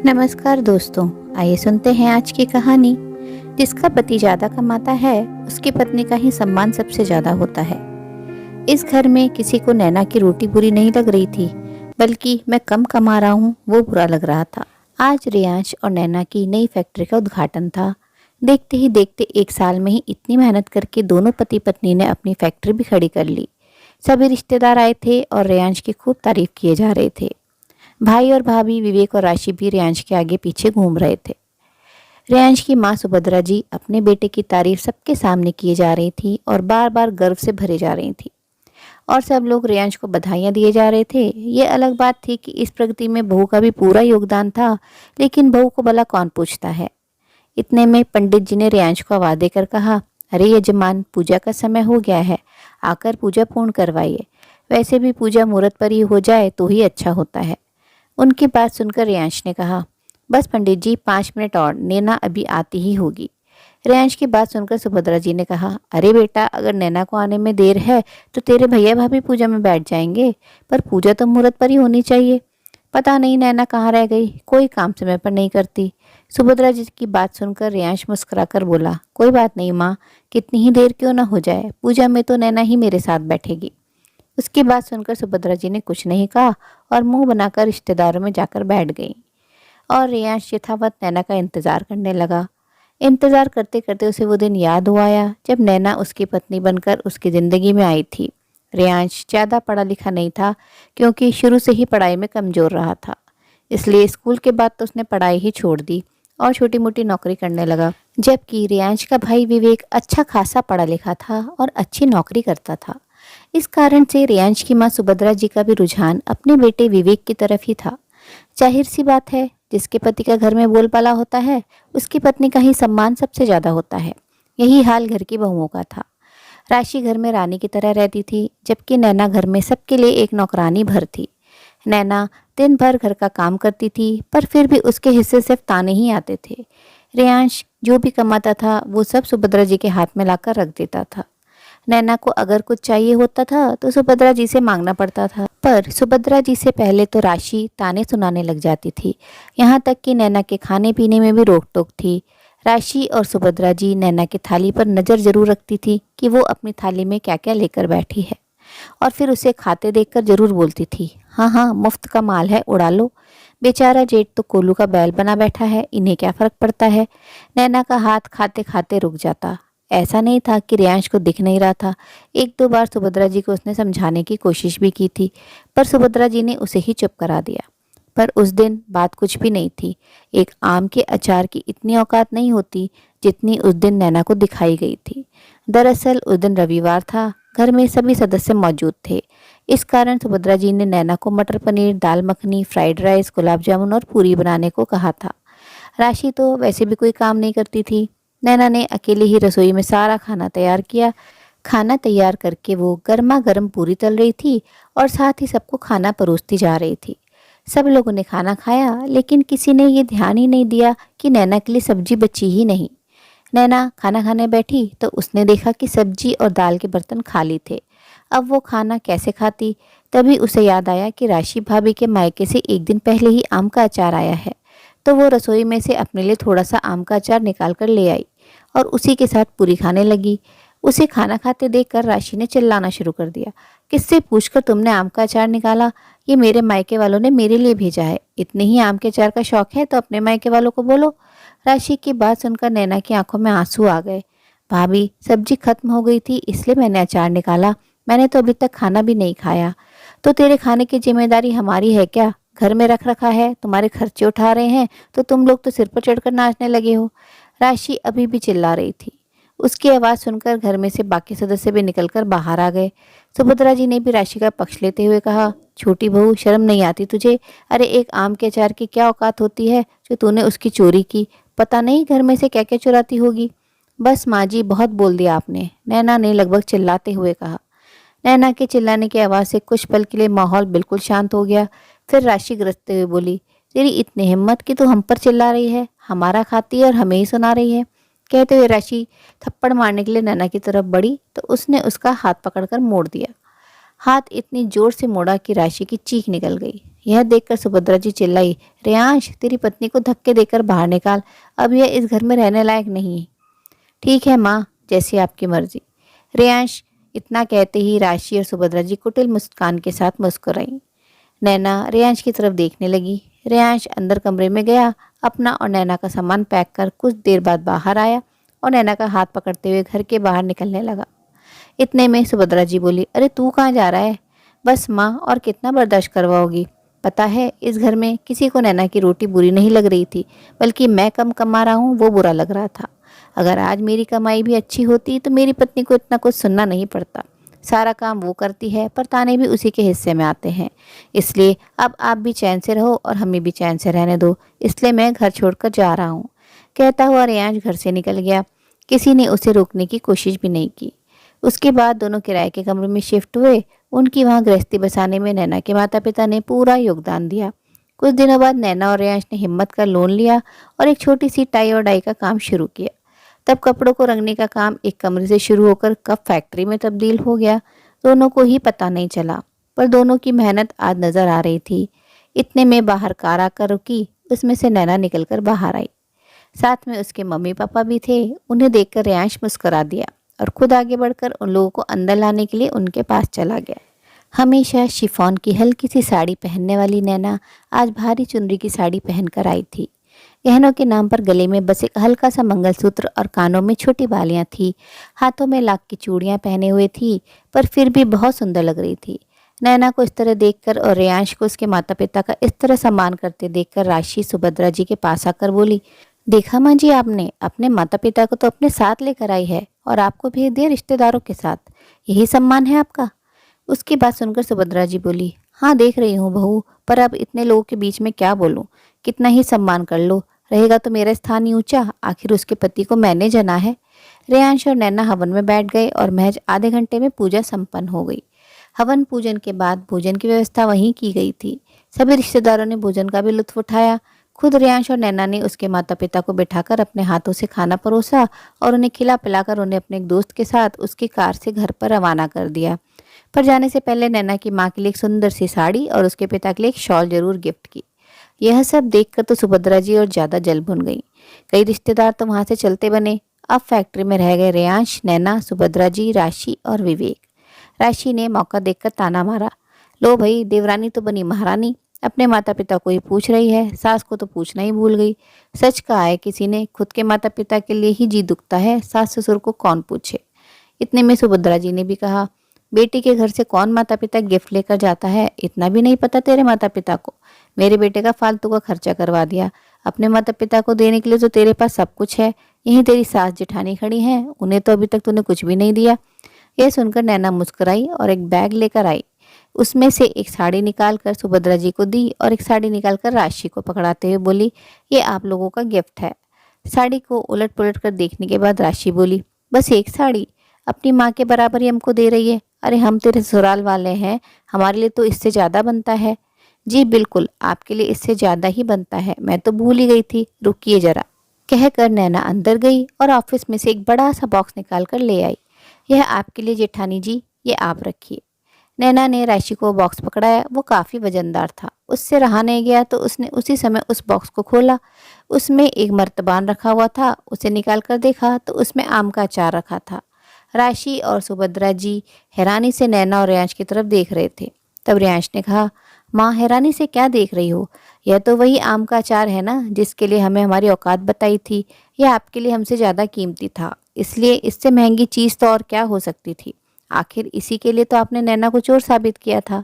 नमस्कार दोस्तों, आइए सुनते हैं आज की कहानी। जिसका पति ज्यादा कमाता है उसकी पत्नी का ही सम्मान सबसे ज्यादा होता है। इस घर में किसी को नैना की रोटी बुरी नहीं लग रही थी, बल्कि मैं कम कमा रहा हूँ वो बुरा लग रहा था। आज रियांश और नैना की नई फैक्ट्री का उद्घाटन था। देखते ही देखते एक साल में ही इतनी मेहनत करके दोनों पति पत्नी ने अपनी फैक्ट्री भी खड़ी कर ली। सभी रिश्तेदार आए थे और रियांश की खूब तारीफ किए जा रहे थे। भाई और भाभी विवेक और राशि भी रियांश के आगे पीछे घूम रहे थे। रियांश की माँ सुभद्रा जी अपने बेटे की तारीफ सबके सामने किए जा रही थी और बार बार गर्व से भरे जा रही थी। और सब लोग रियांश को बधाइयाँ दिए जा रहे थे। ये अलग बात थी कि इस प्रगति में बहू का भी पूरा योगदान था, लेकिन बहू को भला कौन पूछता है। इतने में पंडित जी ने रियांश को आवाज देकर कहा, अरे यजमान, पूजा का समय हो गया है, आकर पूजा पूर्ण करवाइए। वैसे भी पूजा मुहूर्त पर ही हो जाए तो ही अच्छा होता है। उनकी बात सुनकर रियांश ने कहा, बस पंडित जी 5 मिनट और, नैना अभी आती ही होगी। रियांश की बात सुनकर सुभद्रा जी ने कहा, अरे बेटा, अगर नैना को आने में देर है तो तेरे भैया भाभी पूजा में बैठ जाएंगे, पर पूजा तो मुहूर्त पर ही होनी चाहिए। पता नहीं नैना कहाँ रह गई, कोई काम समय पर नहीं करती। सुभद्रा जी की बात सुनकर रियांश मुस्कुराकर बोला, कोई बात नहीं माँ, कितनी ही देर क्यों ना हो जाए, पूजा में तो नैना ही मेरे साथ बैठेगी। उसकी बात सुनकर सुभद्रा जी ने कुछ नहीं कहा और मुंह बनाकर रिश्तेदारों में जाकर बैठ गई। और रियांश यथावत नैना का इंतजार करने लगा। इंतजार करते करते उसे वो दिन याद हो आया जब नैना उसकी पत्नी बनकर उसकी ज़िंदगी में आई थी। रियांश ज़्यादा पढ़ा लिखा नहीं था, क्योंकि शुरू से ही पढ़ाई में कमज़ोर रहा था। इसलिए स्कूल के बाद तो उसने पढ़ाई ही छोड़ दी और छोटी मोटी नौकरी करने लगा। जबकि रियांश का भाई विवेक अच्छा खासा पढ़ा लिखा था और अच्छी नौकरी करता था। इस कारण से रियांश की माँ सुभद्रा जी का भी रुझान अपने बेटे विवेक की तरफ ही था। जाहिर सी बात है, जिसके पति का घर में बोलबाला होता है उसकी पत्नी का ही सम्मान सबसे ज्यादा होता है। यही हाल घर की बहुओं का था। राशि घर में रानी की तरह रहती थी, जबकि नैना घर में सबके लिए एक नौकरानी भर थी। नैना दिन भर घर का काम करती थी, पर फिर भी उसके हिस्से सिर्फ ताने ही आते थे। रियांश जो भी कमाता था वो सब सुभद्रा जी के हाथ में लाकर रख देता था। नैना को अगर कुछ चाहिए होता था तो सुभद्रा जी से मांगना पड़ता था, पर सुभद्रा जी से पहले तो राशि ताने सुनाने लग जाती थी। यहाँ तक कि नैना के खाने पीने में भी रोक टोक थी। राशि और सुभद्रा जी नैना की थाली पर नज़र जरूर रखती थी कि वो अपनी थाली में क्या क्या लेकर बैठी है, और फिर उसे खाते देखकर जरूर बोलती थी, हाँ हाँ, मुफ्त का माल है, उड़ा लो। बेचारा जेठ तो कोल्लू का बैल बना बैठा है, इन्हें क्या फर्क पड़ता है। नैना का हाथ खाते खाते रुक जाता। ऐसा नहीं था कि रियांश को दिख नहीं रहा था। एक दो बार सुभद्रा जी को उसने समझाने की कोशिश भी की थी, पर सुभद्रा जी ने उसे ही चुप करा दिया। पर उस दिन बात कुछ भी नहीं थी। एक आम के अचार की इतनी औकात नहीं होती जितनी उस दिन नैना को दिखाई गई थी। दरअसल उस दिन रविवार था, घर में सभी सदस्य मौजूद थे। इस कारण सुभद्रा जी ने नैना को मटर पनीर, दाल मखनी, फ्राइड राइस, गुलाब जामुन और पूरी बनाने को कहा था। राशि तो वैसे भी कोई काम नहीं करती थी। नैना ने अकेले ही रसोई में सारा खाना तैयार किया। खाना तैयार करके वो गर्मा गर्म पूरी तल रही थी और साथ ही सबको खाना परोसती जा रही थी। सब लोगों ने खाना खाया, लेकिन किसी ने ये ध्यान ही नहीं दिया कि नैना के लिए सब्जी बची ही नहीं। नैना खाना खाने बैठी तो उसने देखा कि सब्जी और दाल के बर्तन खाली थे। अब वो खाना कैसे खाती? तभी उसे याद आया कि राशि भाभी के मायके से एक दिन पहले ही आम का अचार आया है। तो वो रसोई में से अपने लिए थोड़ा सा आम का अचार निकाल कर ले आई और उसी के साथ पूरी खाने लगी। उसे खाना खाते देखकर राशि ने चिल्लाना शुरू कर दिया, किससे पूछकर तुमने आम का अचार निकाला? ये मेरे मायके वालों ने मेरे लिए भेजा है। इतने ही आम के अचार का शौक है तो अपने मायके वालों को बोलो। राशि की बात सुनकर नैना की आंखों में आंसू आ गए। भाभी, सब्जी खत्म हो गई थी इसलिए मैंने अचार निकाला, मैंने तो अभी तक खाना भी नहीं खाया। तो तेरे खाने की जिम्मेदारी हमारी है क्या? घर में रख रखा है, तुम्हारे खर्चे उठा रहे हैं, तो तुम लोग तो सिर पर चढ़कर नाचने लगे हो। राशि अभी भी चिल्ला रही थी। उसकी आवाज़ सुनकर घर में से बाकी सदस्य भी निकलकर बाहर आ गए। सुभद्रा जी ने भी राशि का पक्ष लेते हुए कहा, छोटी बहू, शर्म नहीं आती तुझे? अरे एक आम के अचार की क्या औकात होती है जो तूने उसकी चोरी की? पता नहीं घर में से क्या क्या चुराती होगी। बस माँ जी, बहुत बोल दिया आपने, नैना ने लगभग चिल्लाते हुए कहा। नैना के चिल्लाने की आवाज़ से कुछ पल के लिए माहौल बिल्कुल शांत हो गया। फिर राशि गरजते हुए बोली, तेरी इतनी हिम्मत कि तू हम पर चिल्ला रही है, हमारा खाती है और हमें ही सुना रही है। कहते हुए राशि थप्पड़ मारने के लिए नैना की तरफ बढ़ी तो उसने उसका हाथ पकड़कर मोड़ दिया। हाथ इतनी जोर से मोड़ा कि राशि की चीख निकल गई। यह देखकर सुभद्रा जी चिल्लाई, रेयांश, तेरी पत्नी को धक्के देकर बाहर निकाल, अब यह इस घर में रहने लायक नहीं है। ठीक है माँ, जैसी आपकी मर्जी। रेयांश इतना कहते ही राशि और सुभद्रा जी कुटिल मुस्कान के साथ मुस्कुराई। नैना रेयांश की तरफ देखने लगी। रेयांश अंदर कमरे में गया, अपना और नैना का सामान पैक कर कुछ देर बाद बाहर आया और नैना का हाथ पकड़ते हुए घर के बाहर निकलने लगा। इतने में सुभद्रा जी बोली, अरे तू कहाँ जा रहा है? बस माँ, और कितना बर्दाश्त करवाओगी? पता है इस घर में किसी को नैना की रोटी बुरी नहीं लग रही थी, बल्कि मैं कम कमा रहा हूँ वो बुरा लग रहा था। अगर आज मेरी कमाई भी अच्छी होती तो मेरी पत्नी को इतना कुछ सुनना नहीं पड़ता। सारा काम वो करती है पर ताने भी उसी के हिस्से में आते हैं। इसलिए अब आप भी चैन से रहो और हमें भी चैन से रहने दो, इसलिए मैं घर छोड़कर जा रहा हूँ। कहता हुआ रेयांश घर से निकल गया। किसी ने उसे रोकने की कोशिश भी नहीं की। उसके बाद दोनों किराए के कमरे में शिफ्ट हुए। उनकी वहाँ गृहस्थी बसाने में नैना के माता पिता ने पूरा योगदान दिया। कुछ दिनों बाद नैना और रेयांश ने हिम्मत कर लोन लिया और एक छोटी सी टाई और डाई का काम शुरू किया। तब कपड़ों को रंगने का काम एक कमरे से शुरू होकर कब फैक्ट्री में तब्दील हो गया, दोनों को ही पता नहीं चला, पर दोनों की मेहनत आज नजर आ रही थी। इतने में बाहर कार आकर रुकी। उसमें से नैना निकलकर बाहर आई। साथ में उसके मम्मी पापा भी थे। उन्हें देखकर रेयांश मुस्कुरा दिया और खुद आगे बढ़कर उन लोगों को अंदर लाने के लिए उनके पास चला गया। हमेशा शिफॉन की हल्की सी साड़ी पहनने वाली नैना आज भारी चुनरी की साड़ी पहनकर आई थी। गहनों के नाम पर गले में बस एक हल्का सा मंगलसूत्र और कानों में छोटी बालियां थी। हाथों में लाख की चूड़ियां पहने हुए थी, पर फिर भी बहुत सुंदर लग रही थी। नैना को इस तरह देखकर और रेयांश को उसके माता पिता का इस तरह सम्मान करते देखकर राशि सुभद्रा जी के पास आकर बोली, देखा माँ जी, आपने अपने माता पिता को तो अपने साथ लेकर आई है और आपको भेज दिया रिश्तेदारों के साथ, यही सम्मान है आपका? उसकी बात सुनकर सुभद्रा जी बोली, हाँ देख रही हूँ बहू, पर अब इतने लोगों के बीच में क्या बोलूँ? कितना ही सम्मान कर लो, रहेगा तो मेरा स्थान ही ऊंचा, आखिर उसके पति को मैंने जना है। रेयांश और नैना हवन में बैठ गए और महज आधे घंटे में पूजा संपन्न हो गई। हवन पूजन के बाद भोजन की व्यवस्था वहीं की गई थी। सभी रिश्तेदारों ने भोजन का भी लुत्फ उठाया। खुद रेयांश और नैना ने उसके माता पिता को बिठाकर अपने हाथों से खाना परोसा और उन्हें खिला पिलाकर उन्हें अपने एक दोस्त के साथ उसकी कार से घर पर रवाना कर दिया। पर जाने से पहले नैना की माँ के लिए एक सुंदर सी साड़ी और उसके पिता के लिए एक शॉल जरूर गिफ्ट की। यह सब देखकर तो सुभद्रा जी और ज्यादा जल भुन गई। कई रिश्तेदार तो वहां से चलते बने। अब फैक्ट्री में रह गए रेयांश, नैना, सुभद्रा जी, राशि और विवेक। राशि ने मौका देखकर ताना मारा, लो भाई, देवरानी तो बनी महारानी, अपने माता पिता को ही पूछ रही है, सास को तो पूछना ही भूल गई। सच कहा है किसी ने, खुद के माता पिता के लिए ही जी दुखता है, सास ससुर को कौन पूछे। इतने में सुभद्रा जी ने भी कहा, बेटी के घर से कौन माता पिता गिफ्ट लेकर जाता है, इतना भी नहीं पता तेरे माता पिता को? मेरे बेटे का फालतू का खर्चा करवा दिया। अपने माता पिता को देने के लिए तो तेरे पास सब कुछ है, यहीं तेरी सास जेठानी खड़ी हैं, उन्हें तो अभी तक तूने कुछ भी नहीं दिया। यह सुनकर नैना मुस्कुराई और एक बैग लेकर आई। उसमें से एक साड़ी निकालकर सुभद्रा जी को दी और एक साड़ी निकालकर राशि को पकड़ाते हुए बोली, ये आप लोगों का गिफ्ट है। साड़ी को उलट पुलट कर देखने के बाद राशि बोली, बस एक साड़ी? अपनी माँ के बराबर ही हमको दे रही है? अरे हम तेरे ससुराल वाले हैं, हमारे लिए तो इससे ज़्यादा बनता है। जी बिल्कुल, आपके लिए इससे ज़्यादा ही बनता है, मैं तो भूल ही गई थी, रुकिए जरा। कहकर नैना अंदर गई और ऑफिस में से एक बड़ा सा बॉक्स निकाल कर ले आई। यह आपके लिए जेठानी जी, ये आप रखिए। नैना ने राशि को बॉक्स पकड़ाया। वो काफ़ी वजनदार था, उससे रहा नहीं गया तो उसने उसी समय उस बॉक्स को खोला। उसमें एक मर्तबान रखा हुआ था। उसे निकाल कर देखा तो उसमें आम का अचार रखा था। राशि और सुभद्रा जी हैरानी से नैना और रेयांश की तरफ देख रहे थे। तब रेयांश ने कहा, माँ, हैरानी से क्या देख रही हो? यह तो वही आम का अचार है ना जिसके लिए हमें हमारी औकात बताई थी। यह आपके लिए हमसे ज़्यादा कीमती था, इसलिए इससे महंगी चीज़ तो और क्या हो सकती थी। आखिर इसी के लिए तो आपने नैना को चोर साबित किया था,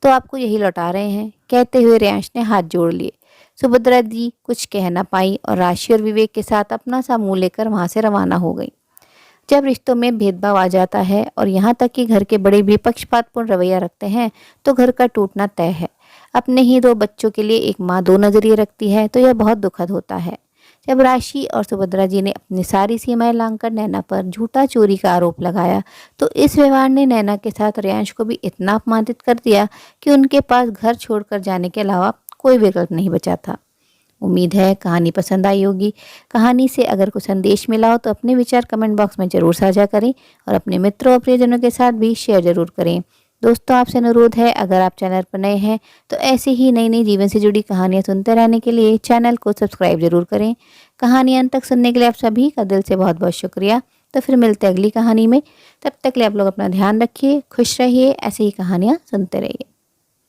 तो आपको यही लौटा रहे हैं। कहते हुए रेयांश ने हाथ जोड़ लिए। सुभद्रा जी कुछ कह ना पाई और राशि और विवेक के साथ अपना सा मुंह लेकर वहां से रवाना हो गई। जब रिश्तों में भेदभाव आ जाता है और यहाँ तक कि घर के बड़े भी पक्षपातपूर्ण रवैया रखते हैं तो घर का टूटना तय है। अपने ही दो बच्चों के लिए एक माँ दो नजरिए रखती है तो यह बहुत दुखद होता है। जब राशि और सुभद्रा जी ने अपनी सारी सीमाएं लांघकर नैना पर झूठा चोरी का आरोप लगाया तो इस व्यवहार ने नैना के साथ रेयांश को भी इतना अपमानित कर दिया कि उनके पास घर छोड़कर जाने के अलावा कोई विकल्प नहीं बचा था। उम्मीद है कहानी पसंद आई होगी। कहानी से अगर कोई संदेश मिला हो तो अपने विचार कमेंट बॉक्स में ज़रूर साझा करें और अपने मित्रों और प्रियजनों के साथ भी शेयर ज़रूर करें। दोस्तों, आपसे अनुरोध है, अगर आप चैनल पर नए हैं तो ऐसी ही नई नई जीवन से जुड़ी कहानियाँ सुनते रहने के लिए चैनल को सब्सक्राइब जरूर करें। कहानियाँ अंत तक सुनने के लिए आप सभी का दिल से बहुत बहुत शुक्रिया। तो फिर मिलते हैं अगली कहानी में। तब तक के लिए आप लोग अपना ध्यान रखिए, खुश रहिए, ऐसे ही कहानियाँ सुनते रहिए।